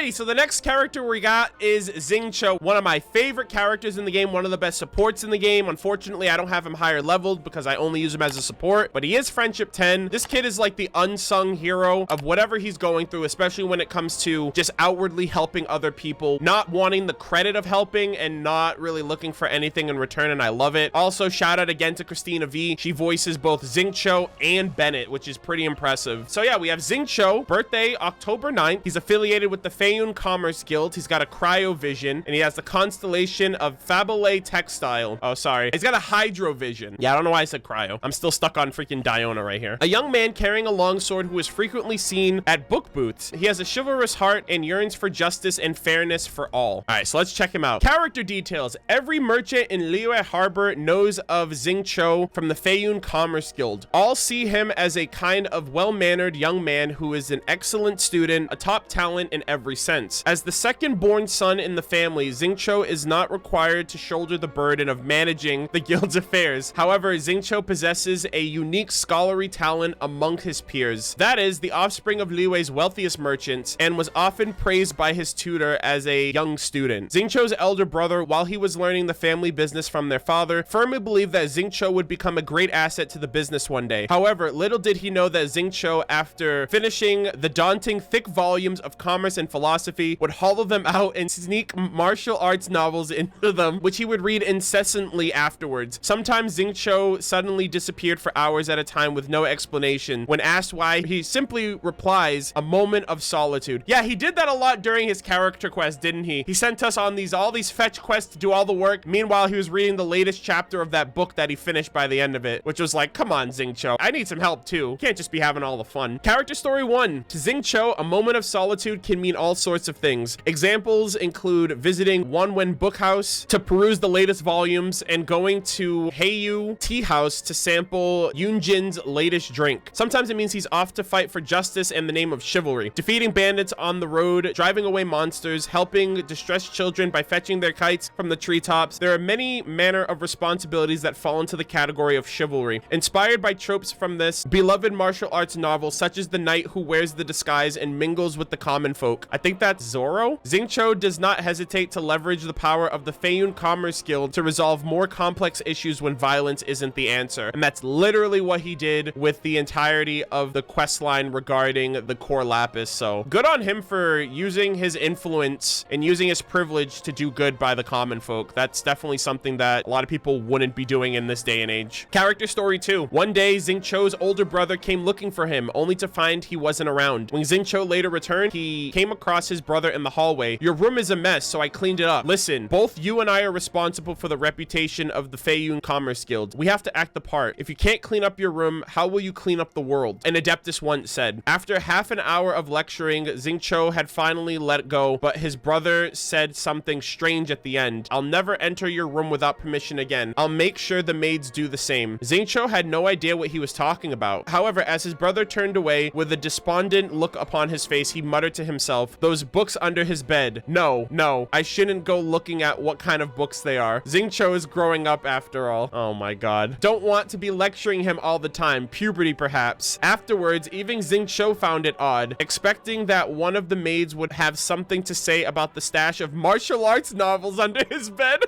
Alrighty, so the next character we got is Xingqiu, one of my favorite characters in the game, one of the best supports in the game. Unfortunately, I don't have him higher leveled because I only use him as a support, but he is friendship 10. This kid is like the unsung hero of whatever he's going through, especially when it comes to just outwardly helping other people, not wanting the credit of helping and not really looking for anything in return, and I love it. Also, shout out again to Christina V. She voices both Xingqiu and Bennett, which is pretty impressive. So yeah, we have Xingqiu, birthday October 9th. He's affiliated with the Feiyun Commerce Guild. He's got a cryovision, and he has the constellation of Faberlé Textile. Oh, sorry. He's got a hydrovision. Yeah, I don't know why I said cryo. I'm still stuck on freaking Diona right here. A young man carrying a longsword who is frequently seen at book booths. He has a chivalrous heart and yearns for justice and fairness for all. All right, so let's check him out. Character details. Every merchant in Liyue Harbor knows of Xingqiu from the Feiyun Commerce Guild. All see him as a kind of well-mannered young man who is an excellent student, a top talent in every sense. As the second-born son in the family, Xingqiu is not required to shoulder the burden of managing the guild's affairs. However, Xingqiu possesses a unique scholarly talent among his peers. That is, the offspring of Liyue's wealthiest merchants, and was often praised by his tutor as a young student. Xingqiu's elder brother, while he was learning the family business from their father, firmly believed that Xingqiu would become a great asset to the business one day. However, little did he know that Xingqiu, after finishing the daunting thick volumes of commerce and philosophy, would hollow them out and sneak martial arts novels into them, which he would read incessantly afterwards. Sometimes Xingqiu suddenly disappeared for hours at a time with no explanation. When asked why, he simply replies, "A moment of solitude." Yeah, he did that a lot during his character quest, didn't he? He sent us on all these fetch quests to do all the work. Meanwhile, he was reading the latest chapter of that book that he finished by the end of it, which was like, come on, Xingqiu. I need some help too. Can't just be having all the fun. Character story 1. To Xingqiu, a moment of solitude can mean all sorts of things. Examples include visiting Wanwen Book House to peruse the latest volumes and going to Heiyu Tea House to sample Yunjin's latest drink. Sometimes it means he's off to fight for justice in the name of chivalry, defeating bandits on the road, driving away monsters, helping distressed children by fetching their kites from the treetops. There are many manner of responsibilities that fall into the category of chivalry. Inspired by tropes from this beloved martial arts novel, such as the knight who wears the disguise and mingles with the common folk. I think that's Zoro. Xingqiu does not hesitate to leverage the power of the Feiyun Commerce Guild to resolve more complex issues when violence isn't the answer. And that's literally what he did with the entirety of the quest line regarding the core lapis. So good on him for using his influence and using his privilege to do good by the common folk. That's definitely something that a lot of people wouldn't be doing in this day and age. Character story 2. One day, Xingqiu's older brother came looking for him, only to find he wasn't around. When Xingqiu later returned, he came across his brother in the hallway. "Your room is a mess, so I cleaned it up. Listen, both you and I are responsible for the reputation of the Feiyun Commerce Guild. We have to act the part. If you can't clean up your room, how will you clean up the world?" An Adeptus once said. After half an hour of lecturing, Xingqiu had finally let go, but his brother said something strange at the end. "I'll never enter your room without permission again. I'll make sure the maids do the same." Xingqiu had no idea what he was talking about. However, as his brother turned away with a despondent look upon his face, he muttered to himself, "Those books under his bed. No, I shouldn't go looking at what kind of books they are." Xingqiu is growing up after all. Oh my god. Don't want to be lecturing him all the time. Puberty, perhaps. Afterwards, even Xingqiu found it odd, expecting that one of the maids would have something to say about the stash of martial arts novels under his bed.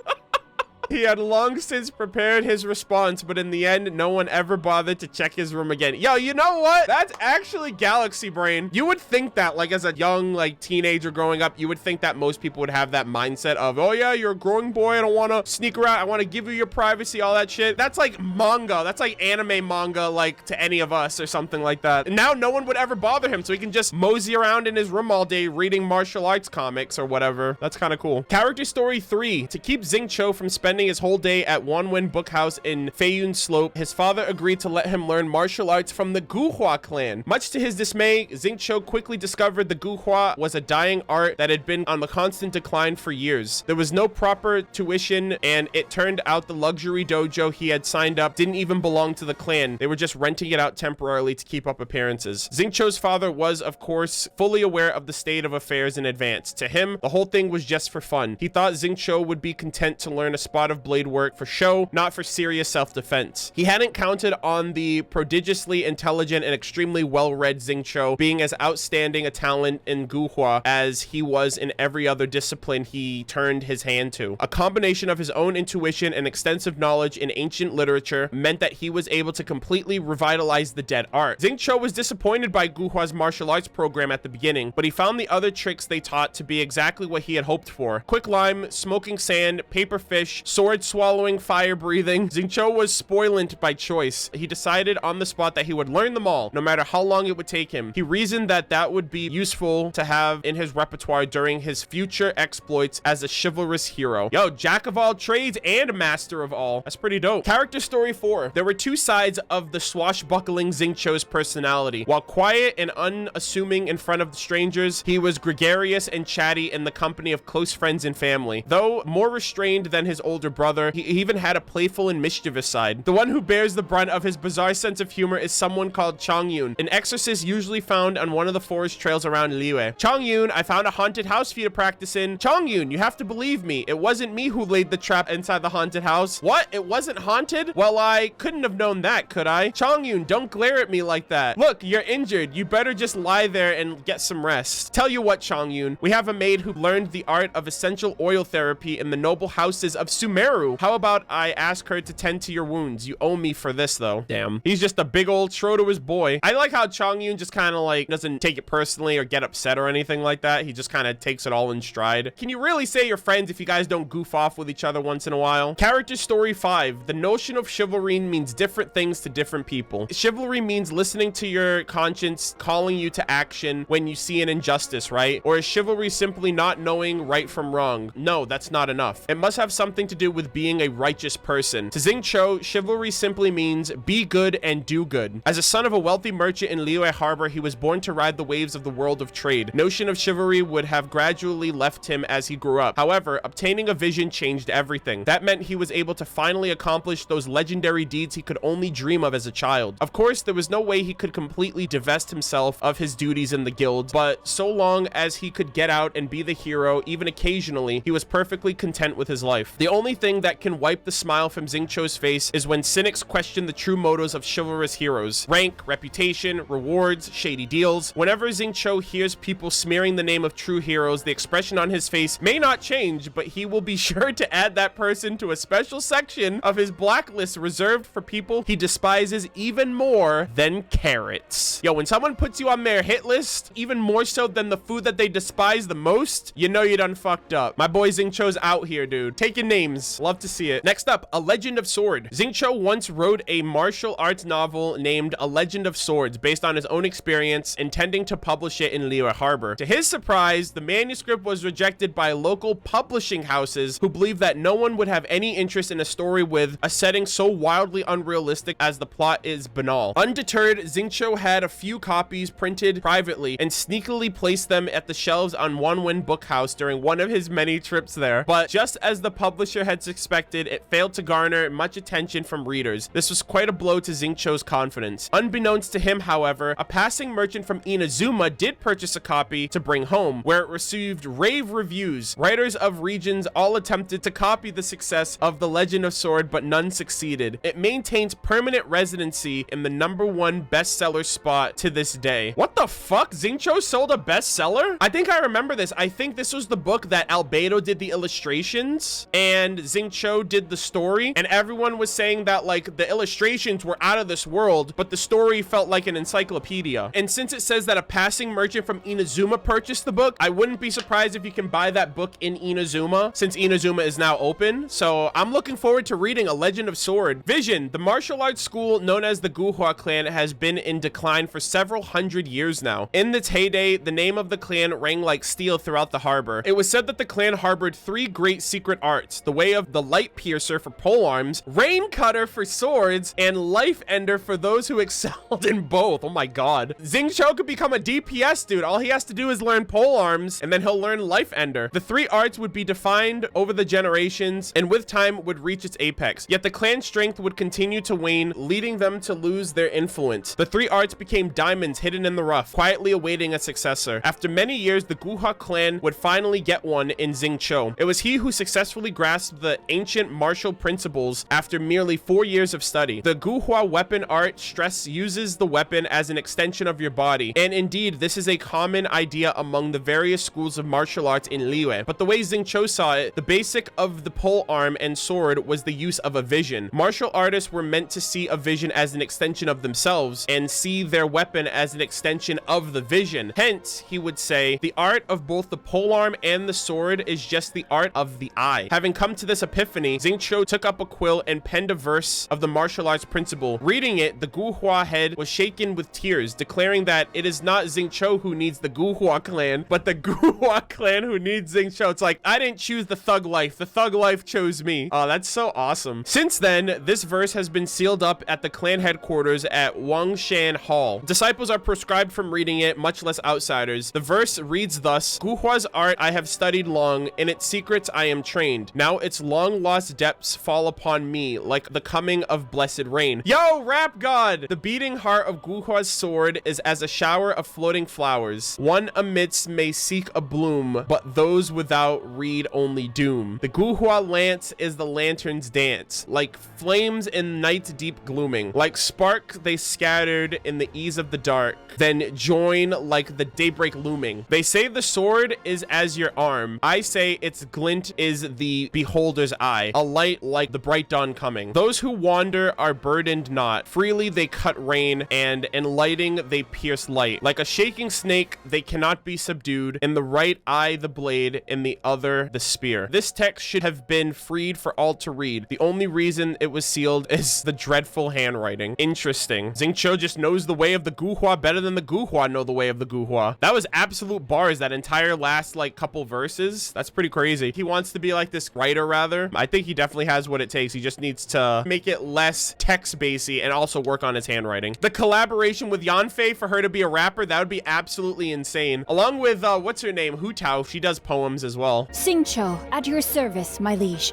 He had long since prepared his response, but in the end, no one ever bothered to check his room again. Yo, you know what? That's actually galaxy brain. You would think that, like, as a young, like, teenager growing up, you would think that most people would have that mindset of, oh yeah, you're a growing boy, I don't want to sneak around, I want to give you your privacy, all that shit. That's like manga. That's like anime manga, like, to any of us or something like that. And now no one would ever bother him, so he can just mosey around in his room all day reading martial arts comics or whatever. That's kind of cool. Character story 3. To keep Xingqiu from spending his whole day at Wanwen Book House in Feiyun Slope, his father agreed to let him learn martial arts from the Guhua clan. Much to his dismay, Xingqiu quickly discovered the Guhua was a dying art that had been on the constant decline for years. There was no proper tuition, and it turned out the luxury dojo he had signed up didn't even belong to the clan. They were just renting it out temporarily to keep up appearances. Xingqiu's father was, of course, fully aware of the state of affairs in advance. To him, the whole thing was just for fun. He thought Xingqiu would be content to learn a spot squad of blade work for show, not for serious self-defense. He hadn't counted on the prodigiously intelligent and extremely well-read Xingqiu being as outstanding a talent in Guhua as he was in every other discipline he turned his hand to. A combination of his own intuition and extensive knowledge in ancient literature meant that he was able to completely revitalize the dead art. Xingqiu was disappointed by Guhua's martial arts program at the beginning, but he found the other tricks they taught to be exactly what he had hoped for. Quicklime, smoking sand, paper fish, sword swallowing, fire breathing. Xingqiu was spoilant by choice. He decided on the spot that he would learn them all, no matter how long it would take him. He reasoned that that would be useful to have in his repertoire during his future exploits as a chivalrous hero. Yo, jack of all trades and master of all. That's pretty dope. Character story 4. There were two sides of the swashbuckling Xingqiu's personality. While quiet and unassuming in front of the strangers, he was gregarious and chatty in the company of close friends and family. Though more restrained than his older brother, he even had a playful and mischievous side. The one who bears the brunt of his bizarre sense of humor is someone called Changyun, an exorcist usually found on one of the forest trails around Liyue. Changyun, I found a haunted house for you to practice in. Changyun, you have to believe me. It wasn't me who laid the trap inside the haunted house. What? It wasn't haunted? Well, I couldn't have known that, could I? Changyun, don't glare at me like that. Look, you're injured. You better just lie there and get some rest. Tell you what, Changyun, we have a maid who learned the art of essential oil therapy in the noble houses of Sumeru. How about I ask her to tend to your wounds? You owe me for this, though. Damn. He's just a big old shrew to his boy. I like how Changyun just kind of like doesn't take it personally or get upset or anything like that. He just kind of takes it all in stride. Can you really say you're friends if you guys don't goof off with each other once in a while? Character story 5. The notion of chivalry means different things to different people. Chivalry means listening to your conscience calling you to action when you see an injustice, right? Or is chivalry simply not knowing right from wrong? No, that's not enough. It must have something to do with being a righteous person. To Xingqiu, chivalry simply means be good and do good. As a son of a wealthy merchant in Liyue Harbor, he was born to ride the waves of the world of trade. Notion of chivalry would have gradually left him as he grew up. However, obtaining a vision changed everything. That meant he was able to finally accomplish those legendary deeds he could only dream of as a child. Of course, there was no way he could completely divest himself of his duties in the guild, but so long as he could get out and be the hero, even occasionally, he was perfectly content with his life. The only thing that can wipe the smile from Xingqiu's face is when cynics question the true motives of chivalrous heroes. Rank, reputation, rewards, shady deals. Whenever Xingqiu hears people smearing the name of true heroes, the expression on his face may not change, but he will be sure to add that person to a special section of his blacklist reserved for people he despises even more than carrots. Yo, when someone puts you on their hit list, even more so than the food that they despise the most, you know you done fucked up. My boy Xingqiu's out here, dude. Taking names. Love to see it. Next up, A Legend of Sword. Xingqiu once wrote a martial arts novel named A Legend of Swords based on his own experience, intending to publish it in Liyue Harbor. To his surprise, the manuscript was rejected by local publishing houses who believed that no one would have any interest in a story with a setting so wildly unrealistic as the plot is banal. Undeterred, Xingqiu had a few copies printed privately and sneakily placed them at the shelves on Wanwen Bookhouse during one of his many trips there. But just as the publisher had suspected, it failed to garner much attention from readers. This was quite a blow to Xingqiu's confidence. Unbeknownst to him, however, a passing merchant from Inazuma did purchase a copy to bring home, where it received rave reviews. Writers of regions all attempted to copy the success of The Legend of Sword, but none succeeded. It maintains permanent residency in the #1 bestseller spot to this day. What the fuck? Xingqiu sold a bestseller? I think I remember this. I think this was the book that Albedo did the illustrations and Xingqiu did the story, and everyone was saying that like the illustrations were out of this world, but the story felt like an encyclopedia. And since it says that a passing merchant from Inazuma purchased the book, I wouldn't be surprised if you can buy that book in Inazuma, since Inazuma is now open. So I'm looking forward to reading A Legend of Sword. Vision. The martial arts school known as the Guhua clan has been in decline for several hundred years now. In its heyday, the name of the clan rang like steel throughout the harbor. It was said that the clan harbored 3 great secret arts: the way of the light piercer for polearms, rain cutter for swords, and life ender for those who excelled in both. Oh my god. Xingqiu could become a DPS, dude. All he has to do is learn polearms, and then he'll learn life ender. The 3 arts would be defined over the generations, and with time would reach its apex. Yet the clan's strength would continue to wane, leading them to lose their influence. The 3 arts became diamonds hidden in the rough, quietly awaiting a successor. After many years, the Guhua clan would finally get one in Xingqiu. It was he who successfully grasped grasped the ancient martial principles after merely 4 years of study. The Guhua weapon art stress uses the weapon as an extension of your body, and indeed, this is a common idea among the various schools of martial arts in Liyue. But the way Xingqiu saw it, the basic of the pole arm and sword was the use of a vision. Martial artists were meant to see a vision as an extension of themselves and see their weapon as an extension of the vision. Hence, he would say, the art of both the polearm and the sword is just the art of the eye. Having come to this epiphany, Xingqiu took up a quill and penned a verse of the martial arts principle. Reading it, the Guhua head was shaken with tears, declaring that it is not Xingqiu who needs the Guhua clan, but the Guhua clan who needs Xingqiu. It's like, I didn't choose the thug life. The thug life chose me. Oh, that's so awesome. Since then, this verse has been sealed up at the clan headquarters at Wangshan Hall. Disciples are proscribed from reading it, much less outsiders. The verse reads thus: Guhua's art I have studied long, in its secrets I am trained. Now its long-lost depths fall upon me like the coming of blessed rain. Yo, rap god! The beating heart of Guhua's sword is as a shower of floating flowers. One amidst may seek a bloom, but those without read only doom. The Guhua lance is the lantern's dance, like flames in night's deep glooming. Like spark they scattered in the ease of the dark, then join like the daybreak looming. They say the sword is as your arm. I say its glint is the beholder's eye, a light like the bright dawn coming. Those who wander are burdened not. Freely they cut rain, and in lighting they pierce light. Like a shaking snake, they cannot be subdued. In the right eye the blade, in the other the spear. This text should have been freed for all to read. The only reason it was sealed is the dreadful handwriting. Interesting. Xingqiu just knows the way of the Guhua better than the Guhua know the way of the Guhua. That was absolute bars, that entire last like couple verses. That's pretty crazy. He wants to be like this writer rather. I think he definitely has what it takes. He just needs to make it less text-basy and also work on his handwriting. The collaboration with Yanfei for her to be a rapper, that would be absolutely insane. Along with, what's her name? Hu Tao. She does poems as well. Xingqiu, at your service, my liege.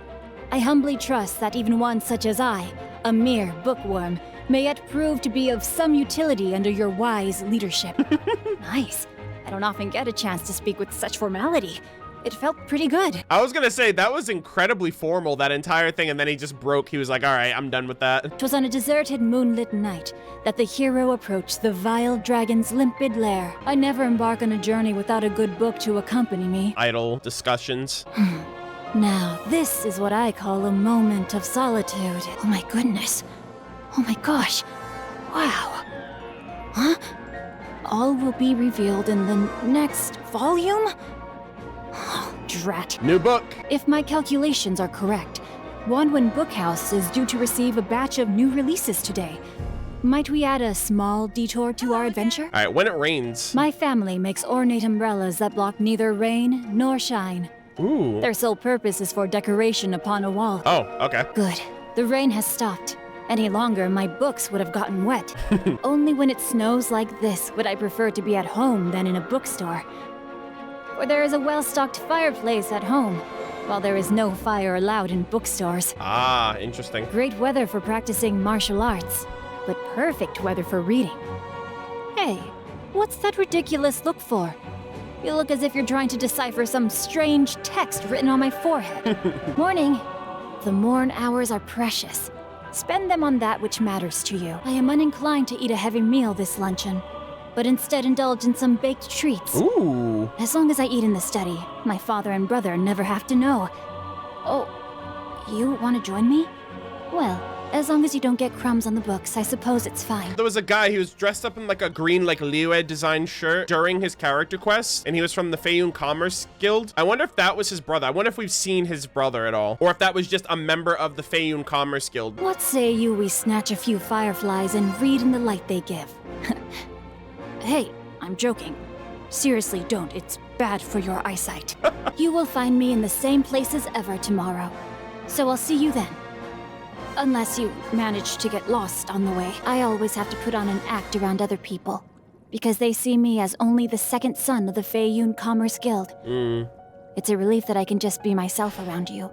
I humbly trust that even one such as I, a mere bookworm, may yet prove to be of some utility under your wise leadership. Nice. I don't often get a chance to speak with such formality. It felt pretty good. I was gonna say, that was incredibly formal, that entire thing, and then he just broke. He was like, all right, I'm done with that. 'Twas on a deserted moonlit night that the hero approached the vile dragon's limpid lair. I never embark on a journey without a good book to accompany me. Idle discussions. Now, this is what I call a moment of solitude. Oh my goodness. Oh my gosh. Wow. Huh? All will be revealed in the next volume? Oh, drat. New book. If my calculations are correct, Wanwen Bookhouse is due to receive a batch of new releases today. Might we add a small detour to our adventure? All right, when it rains. My family makes ornate umbrellas that block neither rain nor shine. Ooh. Their sole purpose is for decoration upon a wall. Oh, okay. Good. The rain has stopped. Any longer, my books would have gotten wet. Only when it snows like this would I prefer to be at home than in a bookstore. For there is a well-stocked fireplace at home, while there is no fire allowed in bookstores. Ah, interesting. Great weather for practicing martial arts, but perfect weather for reading. Hey, what's that ridiculous look for? You look as if you're trying to decipher some strange text written on my forehead. Morning. The morn hours are precious. Spend them on that which matters to you. I am uninclined to eat a heavy meal this luncheon, but instead indulge in some baked treats. Ooh. As long as I eat in the study, my father and brother never have to know. Oh, you want to join me? Well, as long as you don't get crumbs on the books, I suppose it's fine. There was a guy, he was dressed up in like a green, like Liyue design shirt during his character quest, and he was from the Feiyun Commerce Guild. I wonder if that was his brother. I wonder if we've seen his brother at all, or if that was just a member of the Feiyun Commerce Guild. What say you we snatch a few fireflies and read in the light they give? Hey, I'm joking. Seriously, don't. It's bad for your eyesight. You will find me in the same place as ever tomorrow. So I'll see you then. Unless you manage to get lost on the way. I always have to put on an act around other people, because they see me as only the second son of the Feiyun Commerce Guild. It's a relief that I can just be myself around you.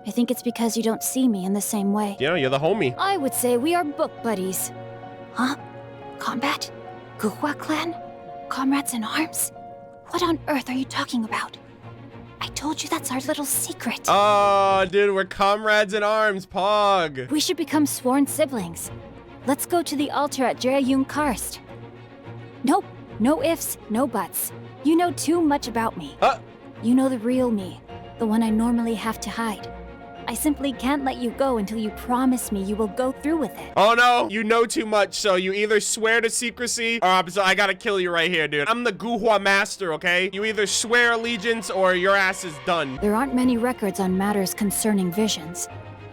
I think it's because you don't see me in the same way. Yeah, you're the homie. I would say we are book buddies. Huh? Combat? Guhua clan? Comrades in arms? What on earth are you talking about? I told you that's our little secret. Oh, dude, we're comrades in arms, Pog. We should become sworn siblings. Let's go to the altar at Jeyung Karst. Nope, no ifs, no buts. You know too much about me. You know the real me, the one I normally have to hide. I simply can't let you go until you promise me you will go through with it. Oh no, you know too much, so you either swear to secrecy or so I gotta kill you right here, dude. I'm the Guhua master, okay? You either swear allegiance or your ass is done. There aren't many records on matters concerning visions,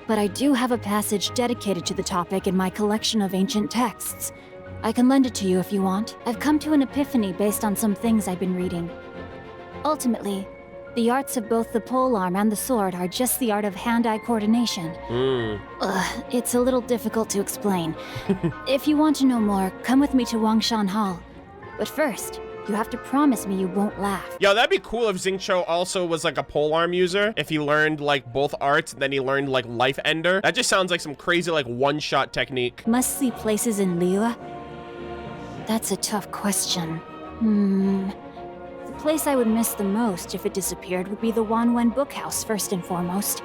but I do have a passage dedicated to the topic in my collection of ancient texts. I can lend it to you if you want. I've come to an epiphany based on some things I've been reading. Ultimately, the arts of both the polearm and the sword are just the art of hand-eye coordination. It's a little difficult to explain. If you want to know more, come with me to Wangshan Hall. But first, you have to promise me you won't laugh. Yo, that'd be cool if Xingqiu also was like a polearm user. If he learned like both arts, and then he learned like Life Ender. That just sounds like some crazy like one-shot technique. Must-see places in Liyue? That's a tough question. The place I would miss the most if it disappeared would be the Wanwen Bookhouse, first and foremost.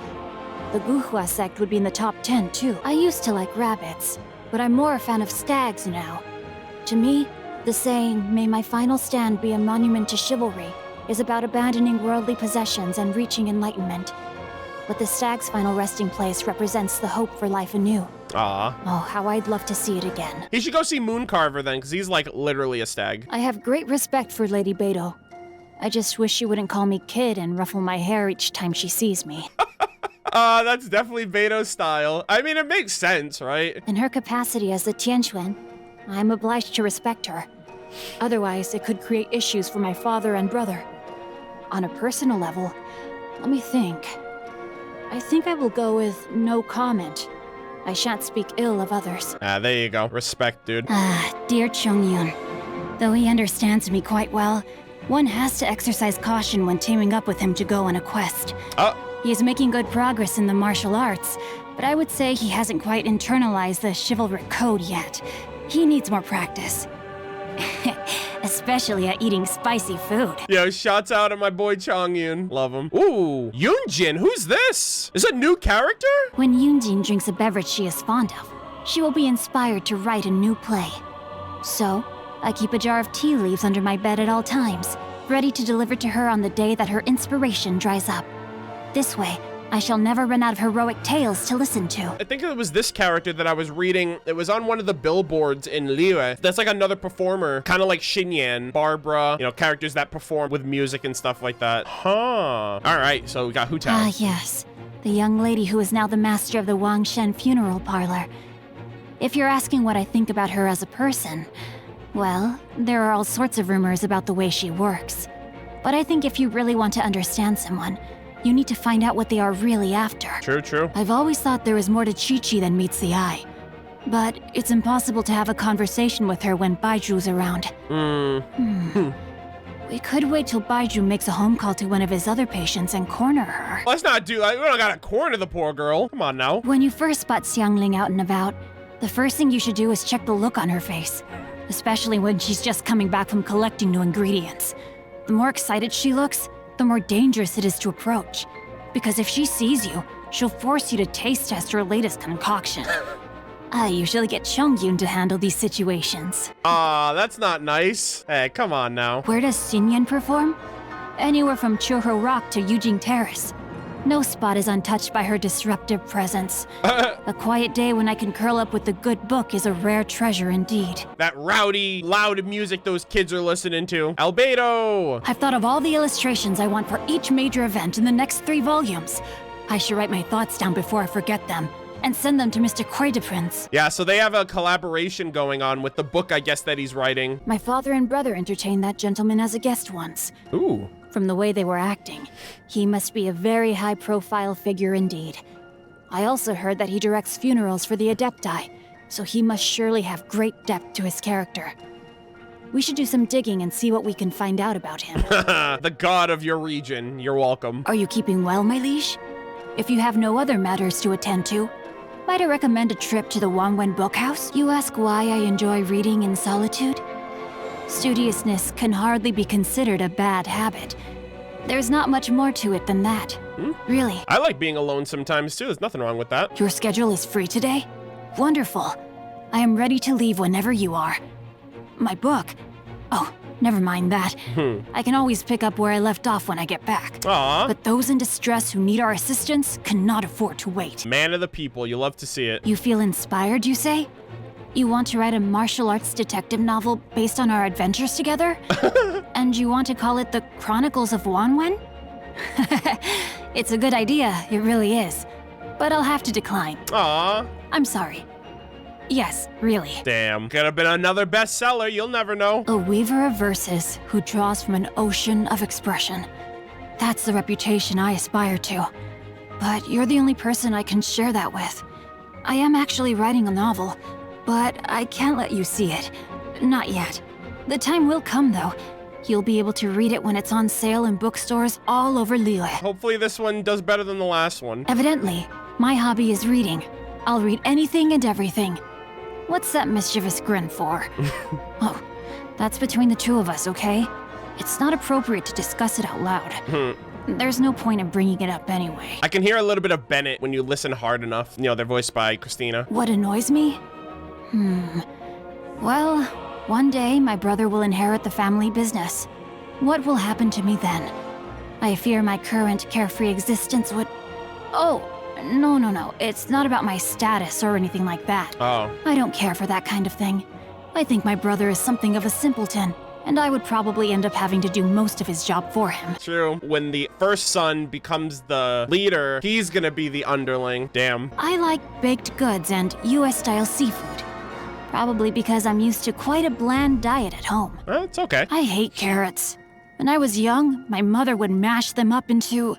The Guhua sect would be in the top 10, too. I used to like rabbits, but I'm more a fan of stags now. To me, the saying, "May my final stand be a monument to chivalry," is about abandoning worldly possessions and reaching enlightenment. But the stag's final resting place represents the hope for life anew. Aw. Oh, how I'd love to see it again. He should go see Mooncarver then, because he's like literally a stag. I have great respect for Lady Beidou. I just wish she wouldn't call me kid and ruffle my hair each time she sees me. That's definitely Beidou's style. I mean, it makes sense, right? In her capacity as the Tianquan, I'm obliged to respect her. Otherwise, it could create issues for my father and brother. On a personal level, let me think. I think I will go with no comment. I shan't speak ill of others. There you go. Respect, dude. Dear Chongyun. Though he understands me quite well, one has to exercise caution when teaming up with him to go on a quest. He is making good progress in the martial arts, but I would say he hasn't quite internalized the chivalric code yet. He needs more practice. Especially at eating spicy food. Yo, shouts out at my boy Chongyun. Love him. Ooh, Yunjin, who's this? Is a new character? When Yunjin drinks a beverage she is fond of, she will be inspired to write a new play. So, I keep a jar of tea leaves under my bed at all times, ready to deliver to her on the day that her inspiration dries up. This way, I shall never run out of heroic tales to listen to. I think it was this character that I was reading. It was on one of the billboards in Liyue. That's like another performer, kind of like Xinyan, Barbara, you know, characters that perform with music and stuff like that. Huh. All right, so we got Hu Tao. Yes. The young lady who is now the master of the Wangshen funeral parlor. If you're asking what I think about her as a person, well, there are all sorts of rumors about the way she works. But I think if you really want to understand someone, you need to find out what they are really after. True. I've always thought there is more to Chi-Chi than meets the eye. But it's impossible to have a conversation with her when Baiju's around. We could wait till Baiju makes a home call to one of his other patients and corner her. Let's not do that. We don't gotta corner the poor girl. Come on now. When you first spot Xiangling out and about, the first thing you should do is check the look on her face. Especially when she's just coming back from collecting new ingredients. The more excited she looks, the more dangerous it is to approach. Because if she sees you, she'll force you to taste test her latest concoction. I usually get Chongyun to handle these situations. That's not nice. Hey, come on now. Where does Xinyan perform? Anywhere from Churro Rock to Yujing Terrace. No spot is untouched by her disruptive presence. A quiet day when I can curl up with a good book is a rare treasure indeed. That rowdy, loud music those kids are listening to. Albedo! I've thought of all the illustrations I want for each major event in the next 3 volumes. I should write my thoughts down before I forget them, and send them to Mr. Prince. Yeah, so they have a collaboration going on with the book, I guess, that he's writing. My father and brother entertained that gentleman as a guest once. Ooh. From the way they were acting, he must be a very high-profile figure indeed. I also heard that he directs funerals for the Adepti, so he must surely have great depth to his character. We should do some digging and see what we can find out about him. The god of your region. You're welcome. Are you keeping well, my liege? If you have no other matters to attend to, might I recommend a trip to the Wanwen Bookhouse? You ask why I enjoy reading in solitude? Studiousness can hardly be considered a bad habit. There's not much more to it than that. Really. I like being alone sometimes too. There's nothing wrong with that. Your schedule is free today? Wonderful. I am ready to leave whenever you are. My book? Oh, never mind that. I can always pick up where I left off when I get back. Aw. But those in distress who need our assistance cannot afford to wait. Man of the people. You love to see it. You feel inspired, you say? You want to write a martial arts detective novel based on our adventures together? And you want to call it The Chronicles of Wanwen? It's a good idea, it really is. But I'll have to decline. Aw. I'm sorry. Yes, really. Damn. Could have been another bestseller. You'll never know. A weaver of verses who draws from an ocean of expression. That's the reputation I aspire to. But you're the only person I can share that with. I am actually writing a novel, but I can't let you see it. Not yet. The time will come, though. You'll be able to read it when it's on sale in bookstores all over Liyue. Hopefully this one does better than the last one. Evidently, my hobby is reading. I'll read anything and everything. What's that mischievous grin for? Oh, that's between the two of us, okay? It's not appropriate to discuss it out loud. There's no point in bringing it up anyway. I can hear a little bit of Bennett when you listen hard enough. You know, they're voiced by Christina. What annoys me? Well, one day my brother will inherit the family business. What will happen to me then? I fear my current carefree existence would... Oh, no. It's not about my status or anything like that. Oh. I don't care for that kind of thing. I think my brother is something of a simpleton, and I would probably end up having to do most of his job for him. True. When the first son becomes the leader, he's gonna be the underling. Damn. I like baked goods and US-style seafood. Probably because I'm used to quite a bland diet at home. It's okay. I hate carrots. When I was young, my mother would mash them up into...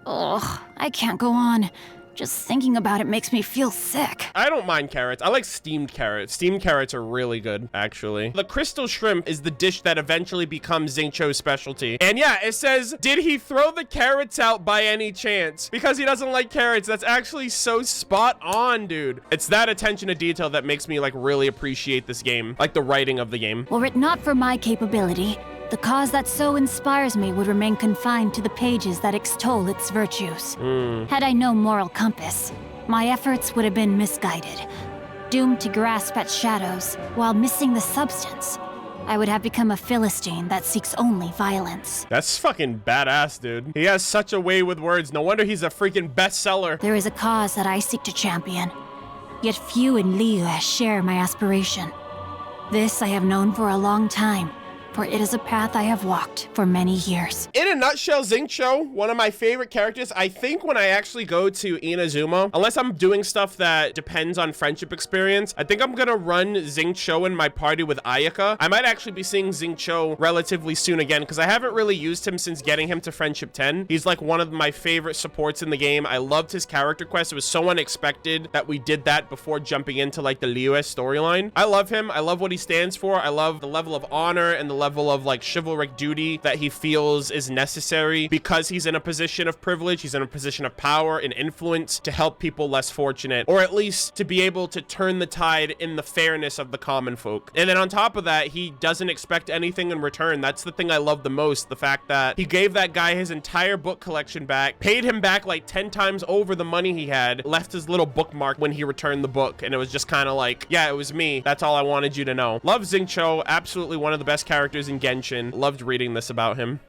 Ugh, I can't go on. Just thinking about it makes me feel sick. I don't mind carrots. I like steamed carrots. Steamed carrots are really good, actually. The crystal shrimp is the dish that eventually becomes Xingqiu's specialty. And yeah, it says, did he throw the carrots out by any chance? Because he doesn't like carrots. That's actually so spot on, dude. It's that attention to detail that makes me like really appreciate this game. Like the writing of the game. Were it not for my capability, the cause that so inspires me would remain confined to the pages that extol its virtues. Had I no moral compass, my efforts would have been misguided, doomed to grasp at shadows while missing the substance. I would have become a Philistine that seeks only violence. That's fucking badass, dude. He has such a way with words. No wonder he's a freaking bestseller. There is a cause that I seek to champion, yet few in Liyue share my aspiration. This I have known for a long time, for it is a path I have walked for many years. In a nutshell, Xingqiu, one of my favorite characters. I think when I actually go to Inazuma, unless I'm doing stuff that depends on friendship experience, I think I'm gonna run Xingqiu in my party with Ayaka. I might actually be seeing Xingqiu relatively soon again, because I haven't really used him since getting him to Friendship 10. He's like one of my favorite supports in the game. I loved his character quest. It was so unexpected that we did that before jumping into like the Liyue storyline. I love him. I love what he stands for. I love the level of honor and the level of like chivalric duty that he feels is necessary because he's in a position of privilege. He's in a position of power and influence to help people less fortunate, or at least to be able to turn the tide in the fairness of the common folk. And then on top of that, he doesn't expect anything in return. That's the thing I love the most. The fact that he gave that guy his entire book collection back, paid him back like 10 times over the money he had, left his little bookmark when he returned the book. And it was just kind of like, yeah, it was me. That's all I wanted you to know. Love Xingqiu. Absolutely one of the best characters in Genshin. Loved reading this about him.